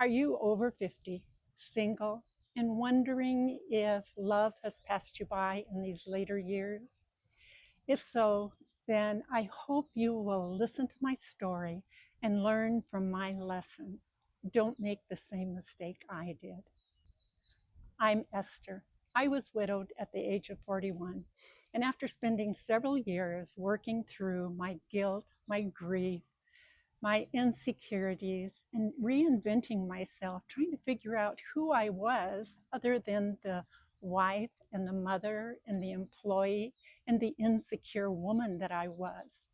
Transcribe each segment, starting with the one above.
Are you over 50, single, and wondering if love has passed you by in these later years? If so, then I hope you will listen to my story and learn from my lesson. Don't make the same mistake I did. I'm Esther. I was widowed at the age of 41, and after spending several years working through my guilt, my grief, my insecurities, and reinventing myself, trying to figure out who I was other than the wife and the mother and the employee and the insecure woman that I was.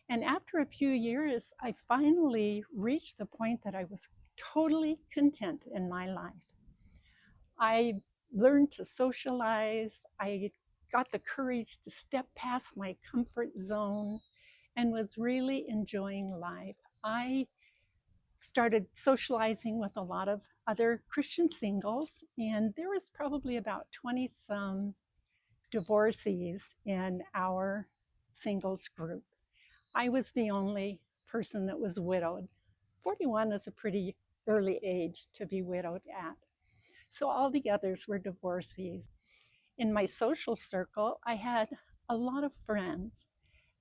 And after a few years, I finally reached the point that I was totally content in my life. I learned to socialize. I got the courage to step past my comfort zone and was really enjoying life. I started socializing with a lot of other Christian singles, and there was probably about 20 some divorcees in our singles group. I was the only person that was widowed. 41 is a pretty early age to be widowed at. So all the others were divorcees. In my social circle, I had a lot of friends.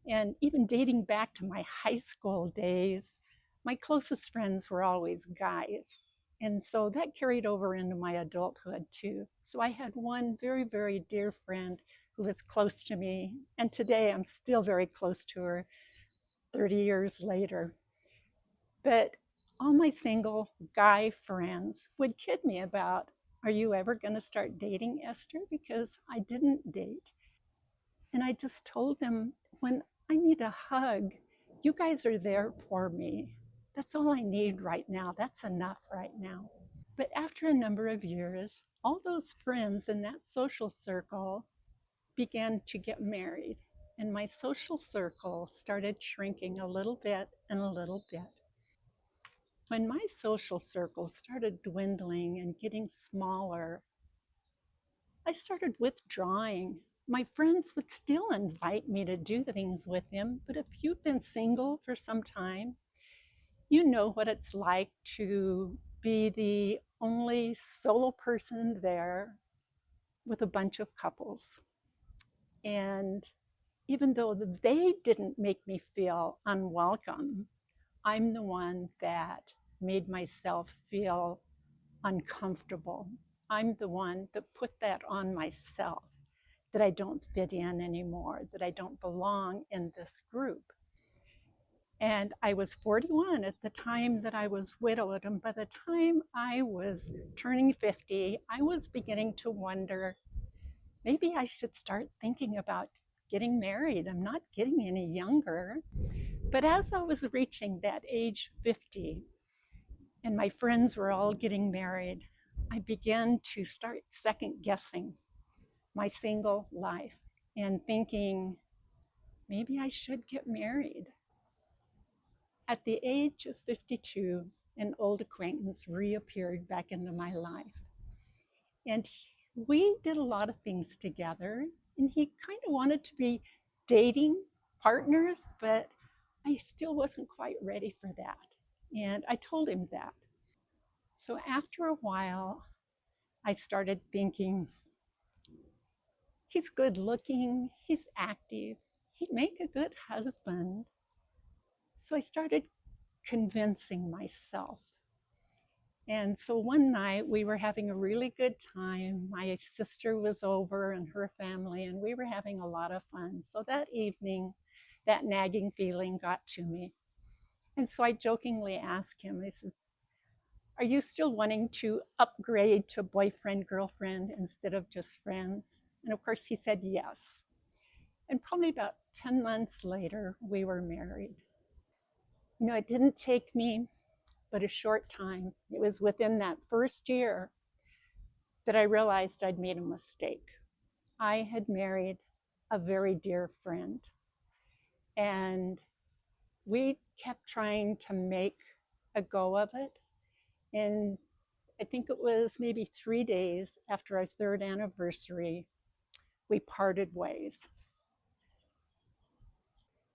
And even dating back to my high school days, my closest friends were always guys. And so that carried over into my adulthood too. So I had one very, very dear friend who was close to me. And today I'm still very close to her 30 years later. But all my single guy friends would kid me about, are you ever going to start dating, Esther? Because I didn't date. And I just told them, when I need a hug, you guys are there for me. That's all I need right now. That's enough right now. But after a number of years, all those friends in that social circle began to get married. And my social circle started shrinking a little bit and a little bit. When my social circle started dwindling and getting smaller, I started withdrawing. My friends would still invite me to do things with them, but if you've been single for some time, you know what it's like to be the only solo person there with a bunch of couples. And even though they didn't make me feel unwelcome, I'm the one that made myself feel uncomfortable. I'm the one that put that on myself, that I don't fit in anymore, that I don't belong in this group. And I was 41 at the time that I was widowed. And by the time I was turning 50, I was beginning to wonder, maybe I should start thinking about getting married. I'm not getting any younger. But as I was reaching that age 50, and my friends were all getting married, I began to start second guessing my single life and thinking, maybe I should get married. At the age of 52, an old acquaintance reappeared back into my life. And we did a lot of things together. And he kind of wanted to be dating partners, but I still wasn't quite ready for that. And I told him that. So after a while, I started thinking, he's good looking, he's active, he'd make a good husband. So I started convincing myself. And so one night we were having a really good time. My sister was over and her family, and we were having a lot of fun. So that evening, that nagging feeling got to me. And so I jokingly asked him, I said, are you still wanting to upgrade to boyfriend, girlfriend instead of just friends? And of course, he said yes. And probably about 10 months later, we were married. You know, it didn't take me but a short time. It was within that first year that I realized I'd made a mistake. I had married a very dear friend, and we kept trying to make a go of it. And I think it was maybe 3 days after our third anniversary, we parted ways.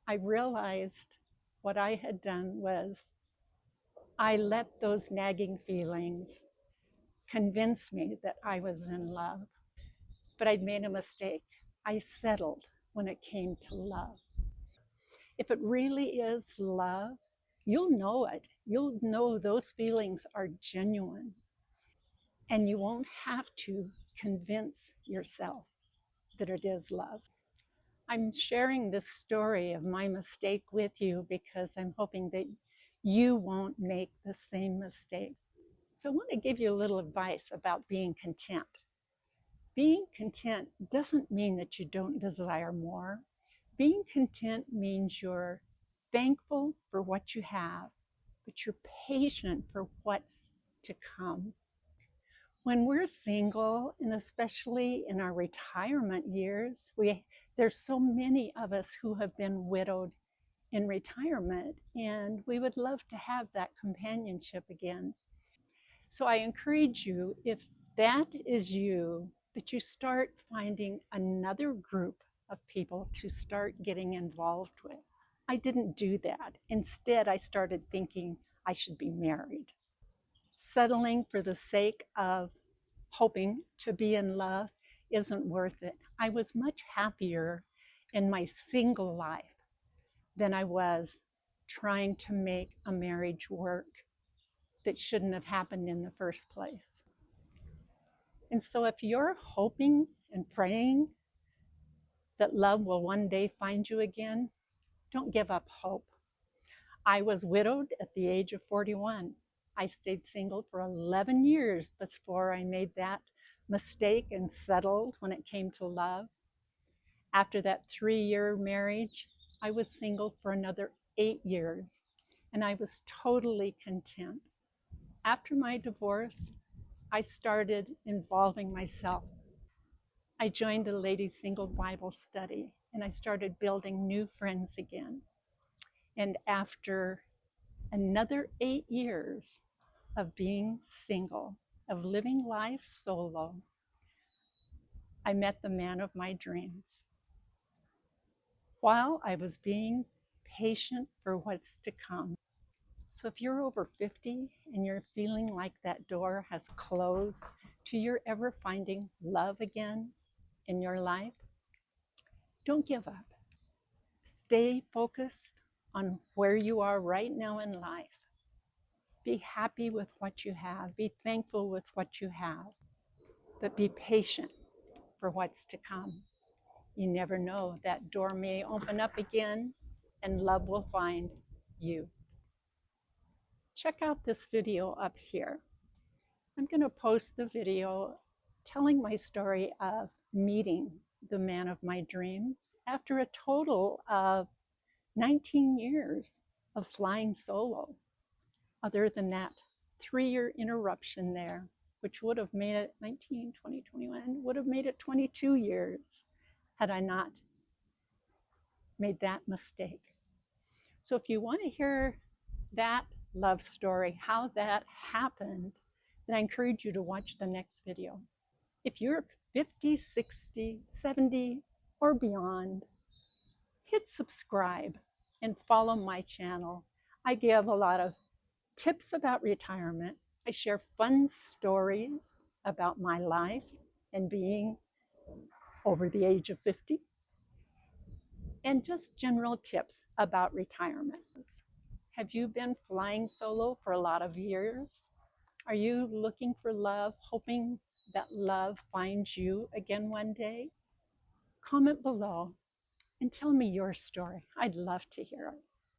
I realized what I had done was I let those nagging feelings convince me that I was in love, but I'd made a mistake. I settled when it came to love. If it really is love, you'll know it. You'll know those feelings are genuine, and you won't have to convince yourself that it is love. I'm sharing this story of my mistake with you because I'm hoping that you won't make the same mistake. So I want to give you a little advice about being content. Being content doesn't mean that you don't desire more. Being content means you're thankful for what you have, but you're patient for what's to come. When we're single, and especially in our retirement years, there's so many of us who have been widowed in retirement, and we would love to have that companionship again. So I encourage you, if that is you, that you start finding another group of people to start getting involved with. I didn't do that. Instead, I started thinking I should be married. Settling for the sake of hoping to be in love isn't worth it. I was much happier in my single life than I was trying to make a marriage work that shouldn't have happened in the first place. And so if you're hoping and praying that love will one day find you again, don't give up hope. I was widowed at the age of 41. I stayed single for 11 years before I made that mistake and settled when it came to love. After that 3-year marriage, I was single for another 8 years, and I was totally content. After my divorce, I started involving myself. I joined a ladies' single Bible study, and I started building new friends again. And after another 8 years of being single, of living life solo, I met the man of my dreams. While I was being patient for what's to come. So if you're over 50 and you're feeling like that door has closed to your ever finding love again in your life, don't give up. Stay focused on where you are right now in life. Be happy with what you have. Be thankful with what you have. But be patient for what's to come. You never know. That door may open up again and love will find you. Check out this video up here. I'm going to post the video telling my story of meeting the man of my dreams after a total of 19 years of flying solo. Other than that 3-year interruption there, which would have made it 19, 20, 21, would have made it 22 years had I not made that mistake. So if you want to hear that love story, how that happened, then I encourage you to watch the next video. If you're 50, 60, 70, or beyond, hit subscribe and follow my channel. I give a lot of tips about retirement. I share fun stories about my life and being over the age of 50, and just general tips about retirement. Have you been flying solo for a lot of years? Are you looking for love, hoping that love finds you again one day? Comment below and tell me your story. I'd love to hear it.